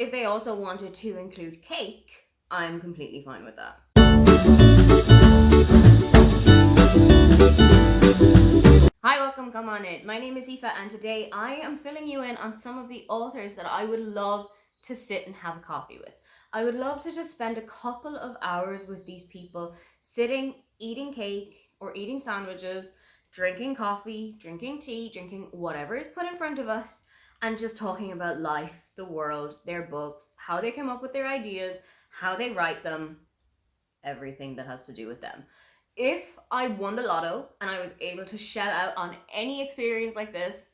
If they also wanted to include cake, I'm completely fine with that. Hi, welcome, come on in. My name is Aoife and today I am filling you in on some of the authors that I would love to sit and have a coffee with. I would love to just spend a couple of hours with these people, sitting, eating cake or eating sandwiches, drinking coffee, drinking tea, drinking whatever is put in front of us, and just talking about life, the world, their books, how they come up with their ideas, how they write them, everything that has to do with them. If I won the lotto and I was able to shell out on any experience like this,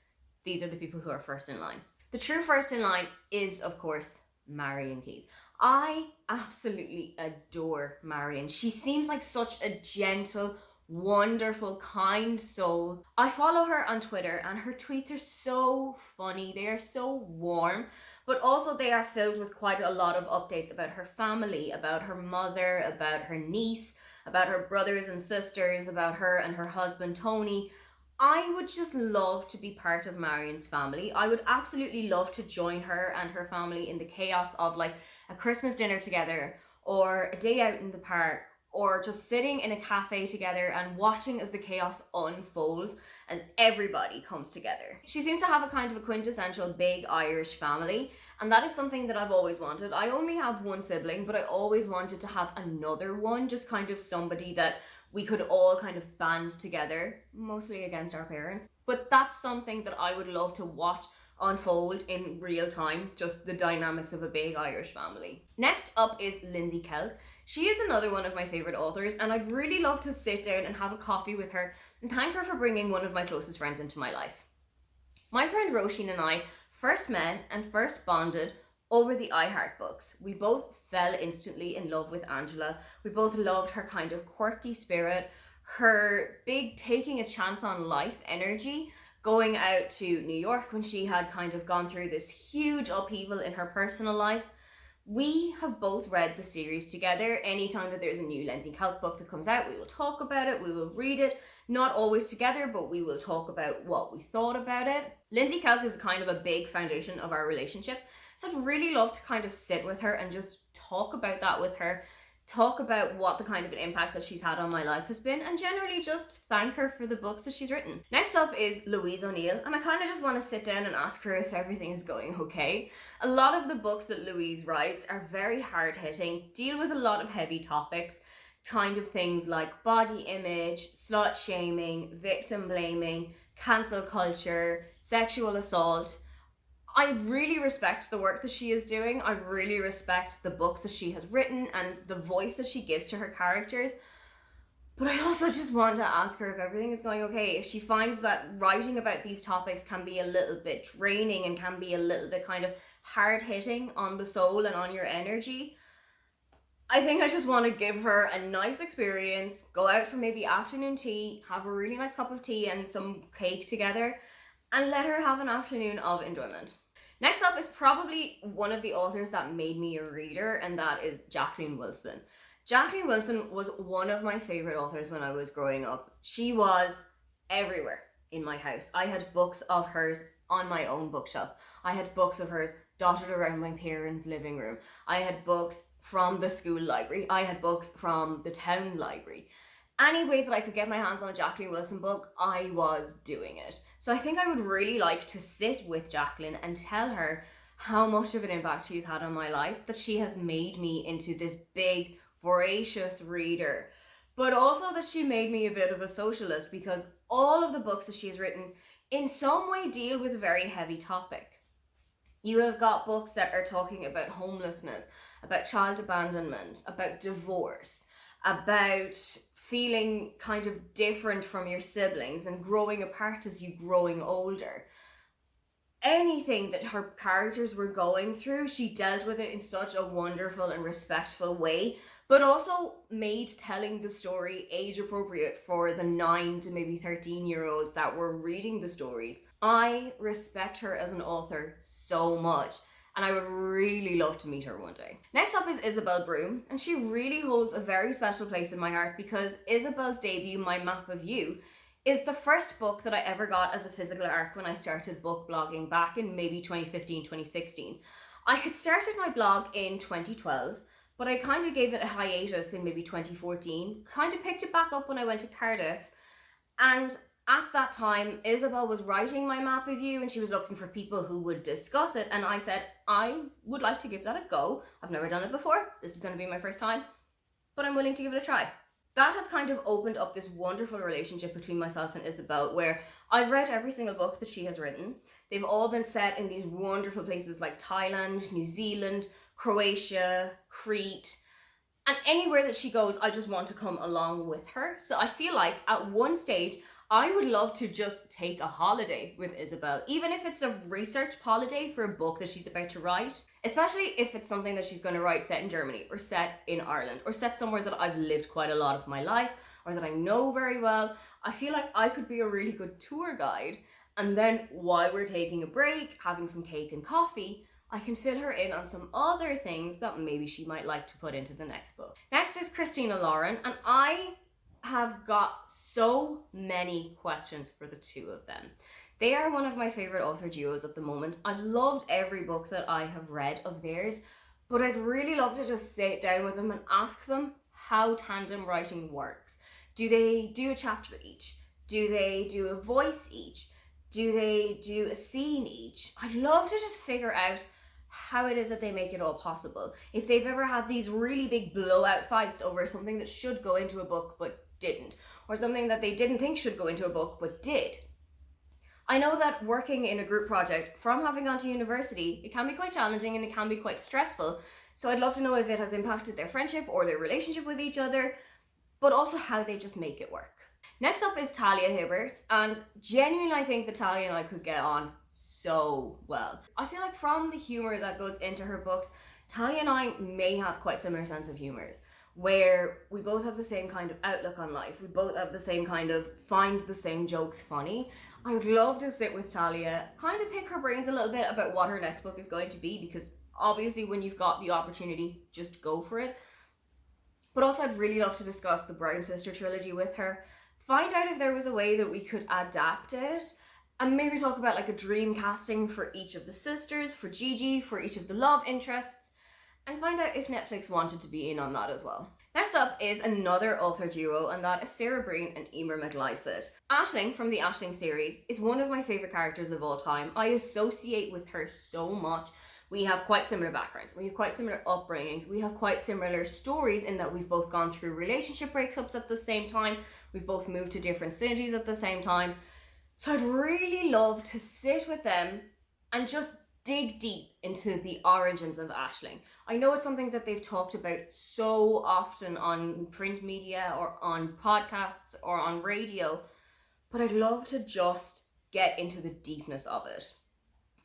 these are the people who are first in line. The true first in line is, of course, Marion Keyes. I absolutely adore Marion. She seems like such a gentle, wonderful, kind soul. I follow her on Twitter and her tweets are so funny. They are so warm, but also they are filled with quite a lot of updates about her family, about her mother, about her niece, about her brothers and sisters, about her and her husband Tony. I would just love to be part of Marion's family. I would absolutely love to join her and her family in the chaos of like a Christmas dinner together, or a day out in the park, or just sitting in a cafe together and watching as the chaos unfolds and everybody comes together. She seems to have a kind of a quintessential big Irish family, and that is something that I've always wanted. I only have one sibling, but I always wanted to have another one, just kind of somebody that we could all kind of band together, mostly against our parents. But that's something that I would love to watch unfold in real time, just the dynamics of a big Irish family. Next up is Lindsay Kelk. She is another one of my favorite authors, and I'd really love to sit down and have a coffee with her and thank her for bringing one of my closest friends into my life. My friend Roisin and I first met and first bonded over the I Heart books. We both fell instantly in love with Angela. We both loved her kind of quirky spirit, her big taking a chance on life energy, going out to New York when she had kind of gone through this huge upheaval in her personal life. We have both read the series together. Anytime that there's a new Lindsay Kelk book that comes out, we will talk about it, we will read it, not always together, but we will talk about what we thought about it. Lindsay Kelk is kind of a big foundation of our relationship, so I'd really love to kind of sit with her and just talk about that with her, talk about what the kind of an impact that she's had on my life has been, and generally just thank her for the books that she's written. Next up is Louise O'Neill, and I kind of just want to sit down and ask her if everything is going okay. A lot of the books that Louise writes are very hard-hitting, deal with a lot of heavy topics, kind of things like body image, slut shaming, victim blaming, cancel culture, sexual assault. I really respect the work that she is doing. I really respect the books that she has written and the voice that she gives to her characters. But I also just want to ask her if everything is going okay. If she finds that writing about these topics can be a little bit draining and can be a little bit kind of hard-hitting on the soul and on your energy, I think I just want to give her a nice experience, go out for maybe afternoon tea, have a really nice cup of tea and some cake together, and let her have an afternoon of enjoyment. Next up is probably one of the authors that made me a reader, and that is Jacqueline Wilson. Jacqueline Wilson was one of my favorite authors when I was growing up. She was everywhere in my house. I had books of hers on my own bookshelf. I had books of hers dotted around my parents' living room. I had books from the school library. I had books from the town library. Any way that I could get my hands on a Jacqueline Wilson book, I was doing it. So I think I would really like to sit with Jacqueline and tell her how much of an impact she's had on my life, that she has made me into this big, voracious reader, but also that she made me a bit of a socialist, because all of the books that she's written in some way deal with a very heavy topic. You have got books that are talking about homelessness, about child abandonment, about divorce, about feeling kind of different from your siblings and growing apart as you growing older. Anything that her characters were going through, she dealt with it in such a wonderful and respectful way, but also made telling the story age appropriate for the 9 to maybe 13-year-olds that were reading the stories. I respect her as an author so much, and I would really love to meet her one day. Next up is Isabel Broom, and she really holds a very special place in my heart because Isabel's debut, My Map of You, is the first book that I ever got as a physical arc when I started book blogging back in maybe 2015, 2016. I had started my blog in 2012, but I kind of gave it a hiatus in maybe 2014, kind of picked it back up when I went to Cardiff. And at that time, Isabel was writing my map review and she was looking for people who would discuss it. And I said, I would like to give that a go. I've never done it before. This is going to be my first time, but I'm willing to give it a try. That has kind of opened up this wonderful relationship between myself and Isabel, where I've read every single book that she has written. They've all been set in these wonderful places like Thailand, New Zealand, Croatia, Crete, and anywhere that she goes, I just want to come along with her. So I feel like at one stage, I would love to just take a holiday with Isabel, even if it's a research holiday for a book that she's about to write, especially if it's something that she's going to write set in Germany or set in Ireland or set somewhere that I've lived quite a lot of my life or that I know very well. I feel like I could be a really good tour guide. And then while we're taking a break, having some cake and coffee, I can fill her in on some other things that maybe she might like to put into the next book. Next is Christina Lauren, and I have got so many questions for the two of them. They are one of my favorite author duos at the moment. I've loved every book that I have read of theirs, but I'd really love to just sit down with them and ask them how tandem writing works. Do they do a chapter each? Do they do a voice each? Do they do a scene each? I'd love to just figure out how it is that they make it all possible. If they've ever had these really big blowout fights over something that should go into a book but didn't, or something that they didn't think should go into a book but did. I know that working in a group project, from having gone to university, it can be quite challenging and it can be quite stressful. So I'd love to know if it has impacted their friendship or their relationship with each other, but also how they just make it work. Next up is Talia Hibbert, and genuinely I think that Talia and I could get on so well. I feel like from the humour that goes into her books, Talia and I may have quite similar sense of humour, where we both have the same kind of outlook on life. We both have the same kind of find the same jokes funny. I would love to sit with Talia, kind of pick her brains a little bit about what her next book is going to be, because obviously when you've got the opportunity, just go for it. But also I'd really love to discuss the Brown Sister trilogy with her, find out if there was a way that we could adapt it, and maybe talk about like a dream casting for each of the sisters, for Gigi, for each of the love interests, and find out if Netflix wanted to be in on that as well. Next up is another author duo, and that is Sarah Breen and Emer McLysaght. Aisling from the Aisling series is one of my favourite characters of all time. I associate with her so much. We have quite similar backgrounds, we have quite similar upbringings, we have quite similar stories in that we've both gone through relationship breakups at the same time, we've both moved to different cities at the same time. So I'd really love to sit with them and just dig deep into the origins of Aisling. I know it's something that they've talked about so often on print media or on podcasts or on radio, but I'd love to just get into the deepness of it.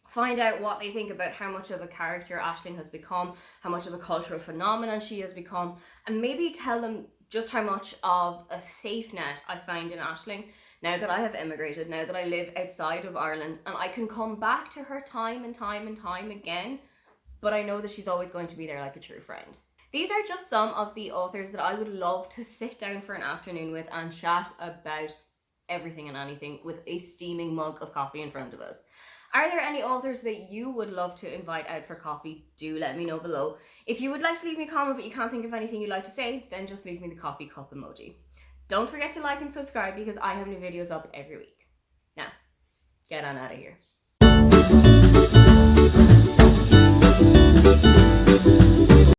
Find out what they think about how much of a character Aisling has become, how much of a cultural phenomenon she has become, and maybe tell them just how much of a safe net I find in Aisling now that I have immigrated, now that I live outside of Ireland, and I can come back to her time and time and time again, but I know that she's always going to be there like a true friend. These are just some of the authors that I would love to sit down for an afternoon with and chat about everything and anything with a steaming mug of coffee in front of us. Are there any authors that you would love to invite out for coffee? Do let me know below. If you would like to leave me a comment but you can't think of anything you'd like to say, then just leave me the coffee cup emoji. Don't forget to like and subscribe because I have new videos up every week. Now, get on out of here.